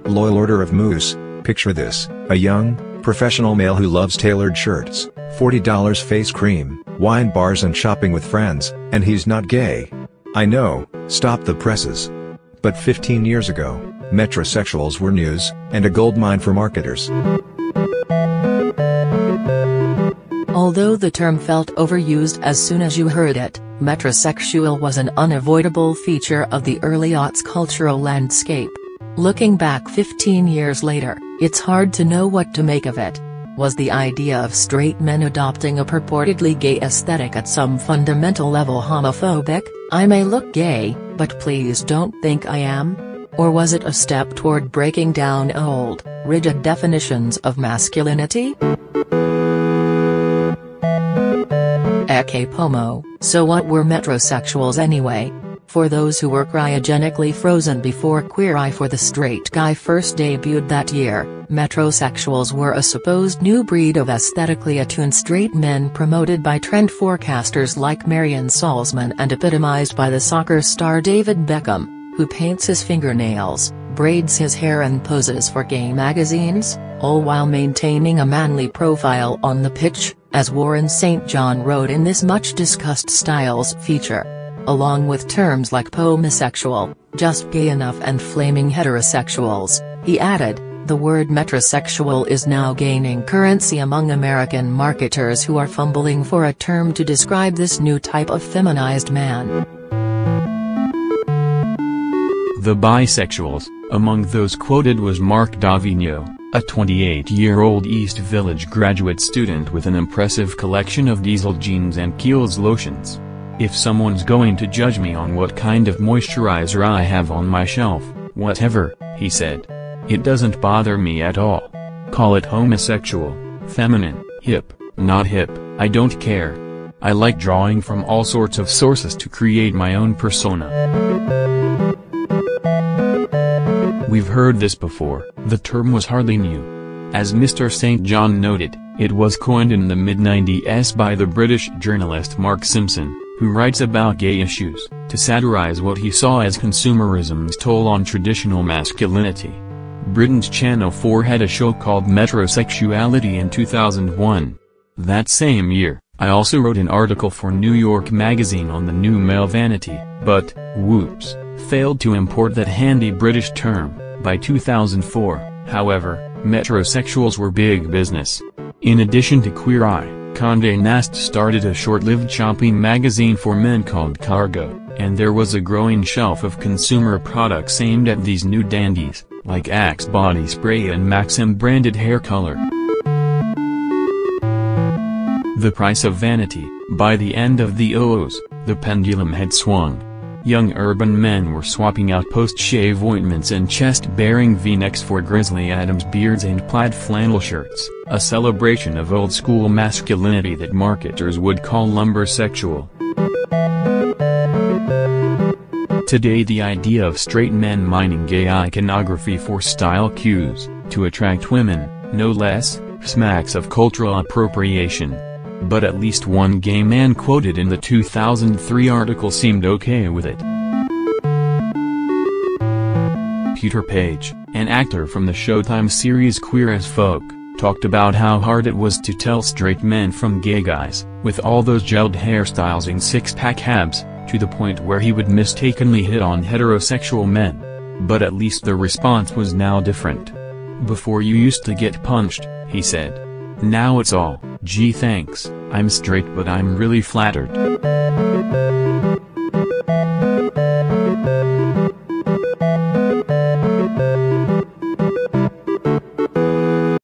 Loyal Order of Moose. Picture this: a young, professional male who loves tailored shirts, $40 face cream, wine bars and shopping with friends, and he's not gay. I know, stop the presses. But 15 years ago, metrosexuals were news, and a goldmine for marketers. Although the term felt overused as soon as you heard it, metrosexual was an unavoidable feature of the early aughts cultural landscape. Looking back 15 years later, it's hard to know what to make of it. Was the idea of straight men adopting a purportedly gay aesthetic at some fundamental level homophobic? I may look gay, but please don't think I am? Or was it a step toward breaking down old, rigid definitions of masculinity? Eke Pomo, so what were metrosexuals anyway? For those who were cryogenically frozen before Queer Eye for the Straight Guy first debuted that year, metrosexuals were a supposed new breed of aesthetically attuned straight men promoted by trend forecasters like Marion Salzman and epitomized by the soccer star David Beckham, who paints his fingernails, braids his hair and poses for gay magazines, all while maintaining a manly profile on the pitch, as Warren St. John wrote in this much-discussed Styles feature. Along with terms like pomosexual, just gay enough and flaming heterosexuals, he added, the word metrosexual is now gaining currency among American marketers who are fumbling for a term to describe this new type of feminized man. The bisexuals, among those quoted was Mark Davigno, a 28-year-old East Village graduate student with an impressive collection of Diesel jeans and Kiehl's lotions. If someone's going to judge me on what kind of moisturizer I have on my shelf, whatever, he said. It doesn't bother me at all. Call it homosexual, feminine, hip, not hip, I don't care. I like drawing from all sorts of sources to create my own persona. We've heard this before, the term was hardly new. As Mr. St. John noted, it was coined in the mid-90s by the British journalist Mark Simpson, who writes about gay issues, to satirize what he saw as consumerism's toll on traditional masculinity. Britain's Channel 4 had a show called Metrosexuality in 2001. That same year, I also wrote an article for New York Magazine on the new male vanity, but, whoops, failed to import that handy British term. By 2004, however, metrosexuals were big business. In addition to Queer Eye, Condé Nast started a short-lived shopping magazine for men called Cargo, and there was a growing shelf of consumer products aimed at these new dandies, like Axe body spray and Maxim branded hair color. The price of vanity. By the end of the '00s, the pendulum had swung. Young urban men were swapping out post-shave ointments and chest-bearing V-necks for Grizzly Adams beards and plaid flannel shirts, a celebration of old-school masculinity that marketers would call lumbersexual. Today the idea of straight men mining gay iconography for style cues, to attract women, no less, smacks of cultural appropriation. But at least one gay man quoted in the 2003 article seemed okay with it. Peter Page, an actor from the Showtime series Queer as Folk, talked about how hard it was to tell straight men from gay guys, with all those gelled hairstyles and six-pack abs, to the point where he would mistakenly hit on heterosexual men. But at least the response was now different. Before you used to get punched, he said. Now it's all, gee thanks, I'm straight but I'm really flattered.